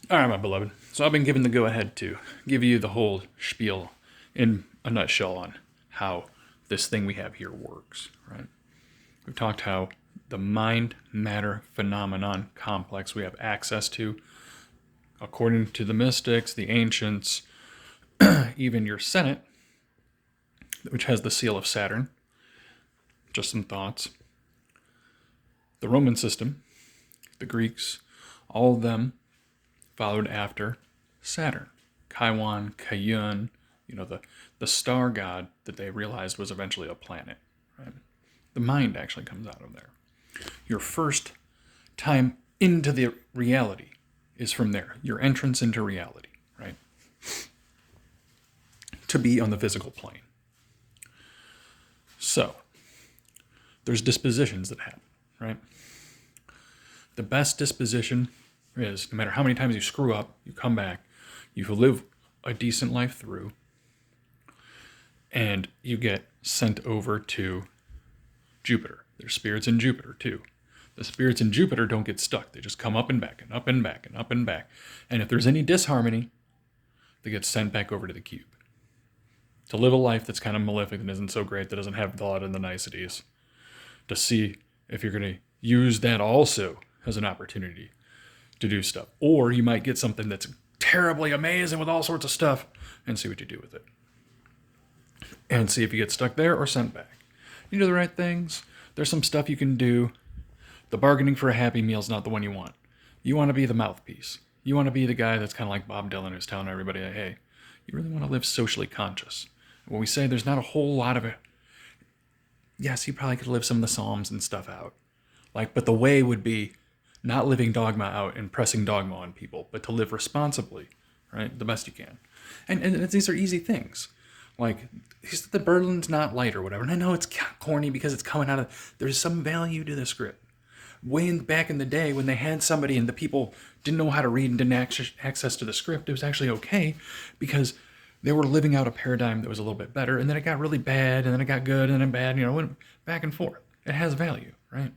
All right, my beloved. So I've been given the go-ahead to give you the whole spiel in a nutshell on how this thing we have here works, right? We've talked how the mind-matter phenomenon complex we have access to, according to the mystics, the ancients, even your Senate, which has the seal of Saturn. Just some thoughts. The Roman system, the Greeks, all of them followed after Saturn. Chiron, Kayun, the star god that they realized was eventually a planet. Right? The mind actually comes out of there. Your first time into the reality is from there. Your entrance into reality, right? To be on the physical plane. So, there's dispositions that happen, right? The best disposition is no matter how many times you screw up, you come back, you live a decent life through, and you get sent over to Jupiter. There's spirits in Jupiter too. The spirits in Jupiter don't get stuck. They just come up and back and up and back and up and back. And if there's any disharmony, they get sent back over to the cube. To live a life that's kind of malefic and isn't so great, that doesn't have a lot of the niceties. To see if you're going to use that also as an opportunity to do stuff. Or you might get something that's terribly amazing with all sorts of stuff and see what you do with it. And see if you get stuck there or sent back. You do the right things. There's some stuff you can do. The bargaining for a happy meal is not the one you want. You want to be the mouthpiece. You want to be the guy that's kind of like Bob Dylan, who's telling everybody, hey, you really want to live socially conscious. When we say there's not a whole lot of it, yes, you probably could live some of the Psalms and stuff out. But the way would be not living dogma out and pressing dogma on people, but to live responsibly, right? The best you can. And these are easy things. The burden's not light or whatever. And I know it's corny because it's coming out of, there's some value to the script. Way back in the day when they had somebody and the people didn't know how to read and didn't have access to the script, it was actually okay because they were living out a paradigm that was a little bit better, and then it got really bad, and then it got good, and then bad, went back and forth. It has value, right?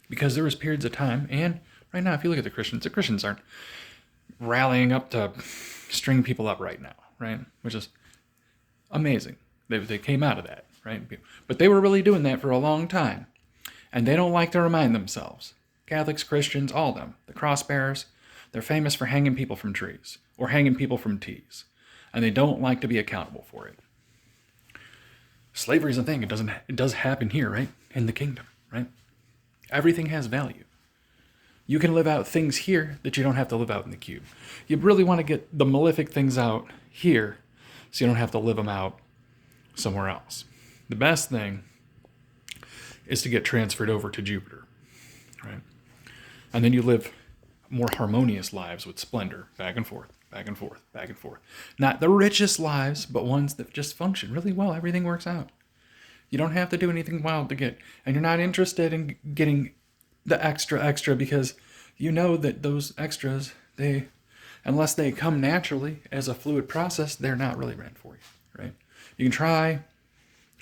Because there was periods of time, and right now, if you look at the Christians aren't rallying up to string people up right now, right? Which is amazing. They came out of that, right? But they were really doing that for a long time. And they don't like to remind themselves. Catholics, Christians, all of them. The cross bearers, they're famous for hanging people from trees or hanging people from tees. And they don't like to be accountable for it. Slavery is a thing. It does happen here, right? In the kingdom, right? Everything has value. You can live out things here that you don't have to live out in the cube. You really want to get the malefic things out here so you don't have to live them out somewhere else. The best thing is to get transferred over to Jupiter, right? And then you live more harmonious lives with splendor, back and forth, back and forth, back and forth. Not the richest lives, but ones that just function really well. Everything works out. You don't have to do anything wild to get, and you're not interested in getting the extra because you know that those extras, unless they come naturally as a fluid process, they're not really meant for you, right? You can try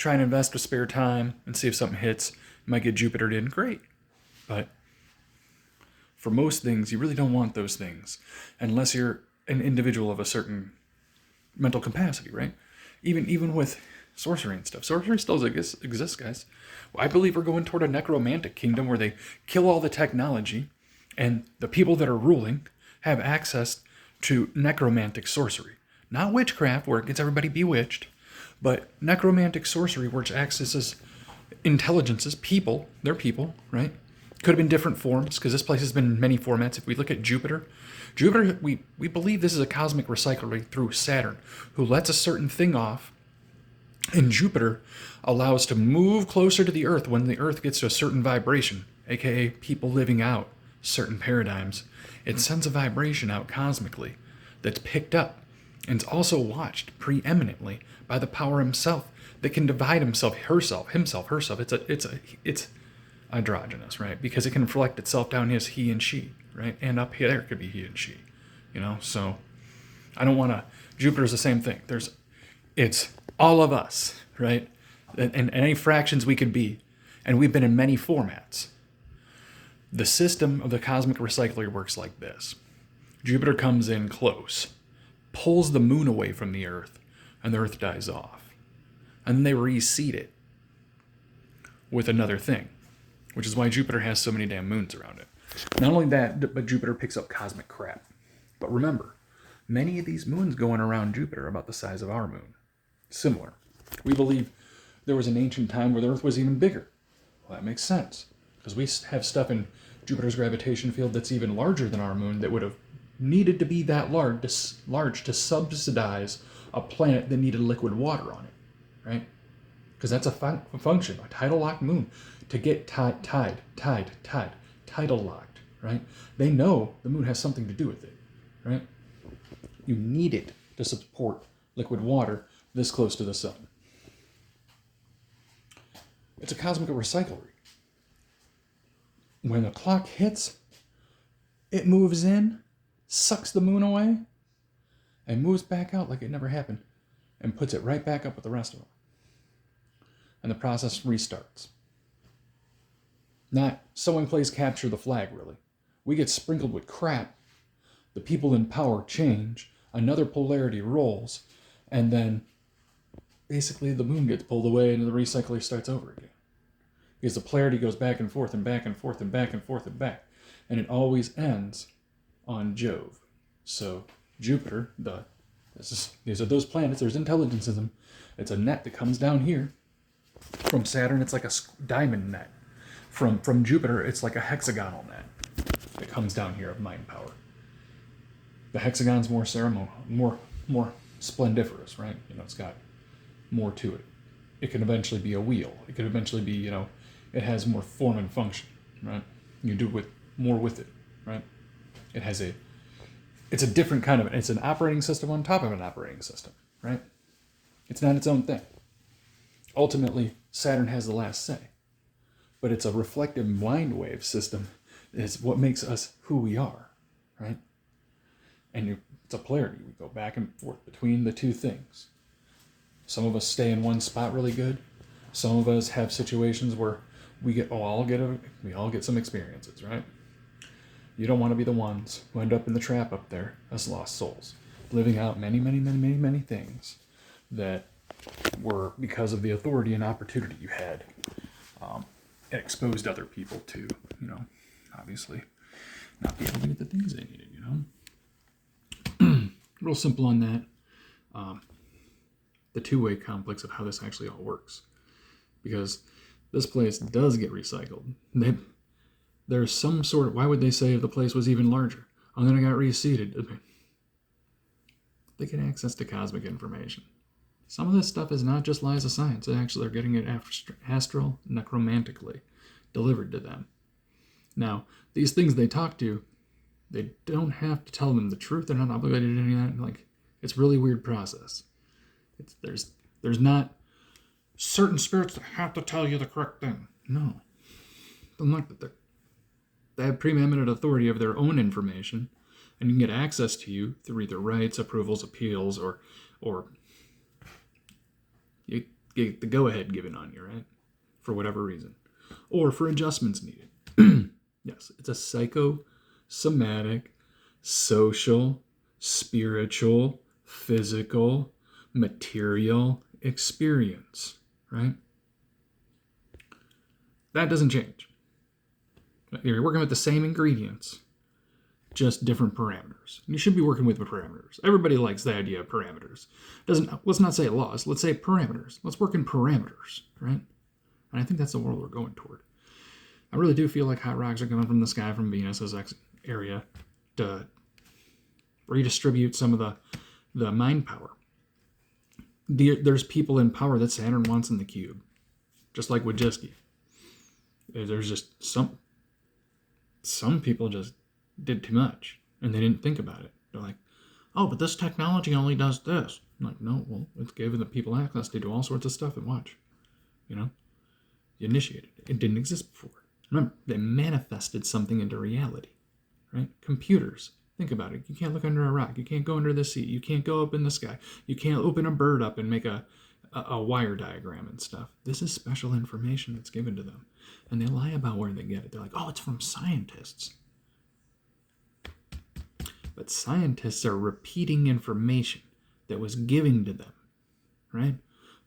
and invest with spare time and see if something hits. You might get Jupitered in, great. But for most things, you really don't want those things unless you're an individual of a certain mental capacity, right? Even with sorcery and stuff. Sorcery still exists, guys. Well, I believe we're going toward a necromantic kingdom where they kill all the technology and the people that are ruling have access to necromantic sorcery. Not witchcraft, where it gets everybody bewitched, but necromantic sorcery, which accesses intelligences, people, they're people, right? Could have been different forms, because this place has been in many formats. If we look at Jupiter, we believe this is a cosmic recyclery through Saturn, who lets a certain thing off, and Jupiter allows to move closer to the Earth when the Earth gets to a certain vibration, aka people living out certain paradigms. It sends a vibration out cosmically that's picked up, and it's also watched preeminently by the power himself that can divide himself, herself. It's androgynous, right? Because it can reflect itself down as he and she, right? And up here it could be he and she, So I don't want to. Jupiter's the same thing. It's all of us, right? And any fractions we could be, and we've been in many formats. The system of the cosmic recycler works like this. Jupiter comes in close, pulls the moon away from the Earth, and the Earth dies off. And then they reseed it with another thing, which is why Jupiter has so many damn moons around it. Not only that, but Jupiter picks up cosmic crap. But remember, many of these moons going around Jupiter are about the size of our moon. Similar. We believe there was an ancient time where the Earth was even bigger. Well, that makes sense, because we have stuff in Jupiter's gravitation field that's even larger than our moon that would have needed to be that large to subsidize a planet that needed liquid water on it, right? Because that's a function, a tidal locked moon, to get tidal locked, right? They know the moon has something to do with it, right? You need it to support liquid water this close to the sun. It's a cosmic recyclery. When the clock hits, it moves in, sucks the moon away, and moves back out like it never happened, and puts it right back up with the rest of them. And the process restarts. Not someone plays capture the flag, really. We get sprinkled with crap. The people in power change, another polarity rolls, and then basically the moon gets pulled away and the recycler starts over again. Because the polarity goes back and forth and back and forth and back and forth and back. And it always ends on Jove. So Jupiter, these are those planets, there's intelligence in them. It's a net that comes down here. From Saturn, it's like a diamond net. From Jupiter, it's like a hexagonal net that comes down here of mind power. The hexagon's more ceremonial, more splendiferous, right? It's got more to it. It can eventually be a wheel. It could eventually be, it has more form and function, right? You do more with it, right? It's a different kind of, it's an operating system on top of an operating system, right? It's not its own thing. Ultimately, Saturn has the last say, but it's a reflective mind wave system. It's what makes us who we are, right? And it's a polarity. We go back and forth between the two things. Some of us stay in one spot really good. Some of us have situations where we all get some experiences, right? You don't want to be the ones who end up in the trap up there as lost souls, living out many, many, many, many, many things that were because of the authority and opportunity you had. It exposed other people to, obviously not be able to get the things they needed, Real simple on that. The two-way complex of how this actually all works. Because this place does get recycled. There's some sort of, why would they say if the place was even larger? And then it got reseeded. They get access to cosmic information. Some of this stuff is not just lies of science. They're getting it astral, necromantically delivered to them. Now, these things they talk to, they don't have to tell them the truth. They're not obligated to any of that. It's a really weird process. There's not certain spirits that have to tell you the correct thing. No. They have preeminent authority of their own information, and you can get access to you through either rights, approvals, appeals, or you get the go-ahead given on you, right? For whatever reason. Or for adjustments needed. Yes, it's a psychosomatic, social, spiritual, physical, material experience, right? That doesn't change. You're working with the same ingredients, just different parameters. And you should be working with parameters. Everybody likes the idea of parameters. Let's not say laws, let's say parameters. Let's work in parameters, right? And I think that's the world we're going toward. I really do feel like hot rocks are coming from the sky from Venus's area to redistribute some of the mind power. There's people in power that Saturn wants in the cube, just like Wojcicki. There's just some people just did too much, and they didn't think about it. They're like, oh, but this technology only does this. I'm like, no, well, it's giving the people access to do all sorts of stuff and watch. You initiated it. It didn't exist before. Remember, they manifested something into reality, right? Computers. Think about it. You can't look under a rock. You can't go under the sea. You can't go up in the sky. You can't open a bird up and make a wire diagram and stuff. This is special information that's given to them. And they lie about where they get it. They're like, oh, it's from scientists. But scientists are repeating information that was given to them, right?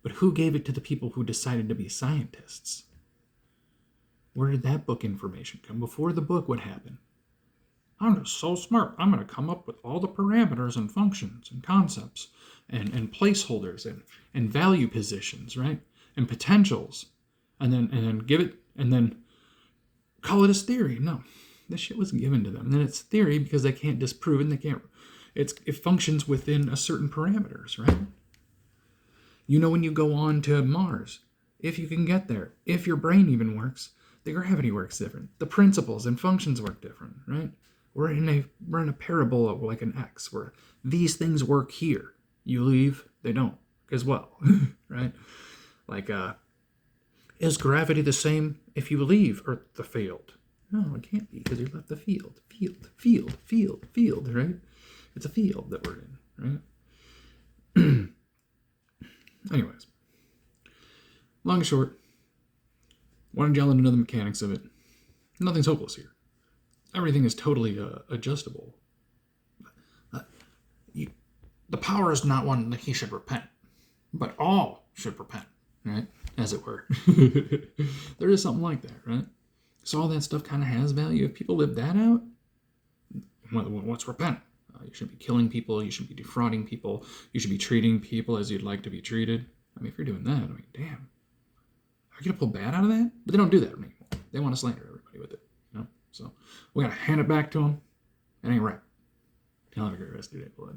But who gave it to the people who decided to be scientists? Where did that book information come? Before the book, what happened? I'm just so smart. I'm going to come up with all the parameters and functions and concepts and placeholders and value positions, right? And potentials. And then give it, and then call it as theory. No, this shit was given to them. And then it's theory because they can't disprove it and they can't, it functions within a certain parameters, right? You know, when you go on to Mars, if you can get there, if your brain even works, the gravity works different. The principles and functions work different, right? We're in a parabola like an X where these things work here. You leave, they don't as well, right? Like, is gravity the same if you leave Earth the field? No, it can't be because you left the field, right? It's a field that we're in, right? Anyways, long and short, wanted y'all to know the mechanics of it. Nothing's hopeless here. Everything is totally adjustable. The power is not one that he should repent, but all should repent, right? As it were. There is something like that, right? So all that stuff kind of has value. If people live that out, what's repent? You shouldn't be killing people. You shouldn't be defrauding people. You should be treating people as you'd like to be treated. I mean, if you're doing that, I mean, damn. Are you going to pull bad out of that? But they don't do that anymore. They want to slander everybody with it, you know? So we got to hand it back to them. It ain't right. Y'all have a great rest of your day, blood.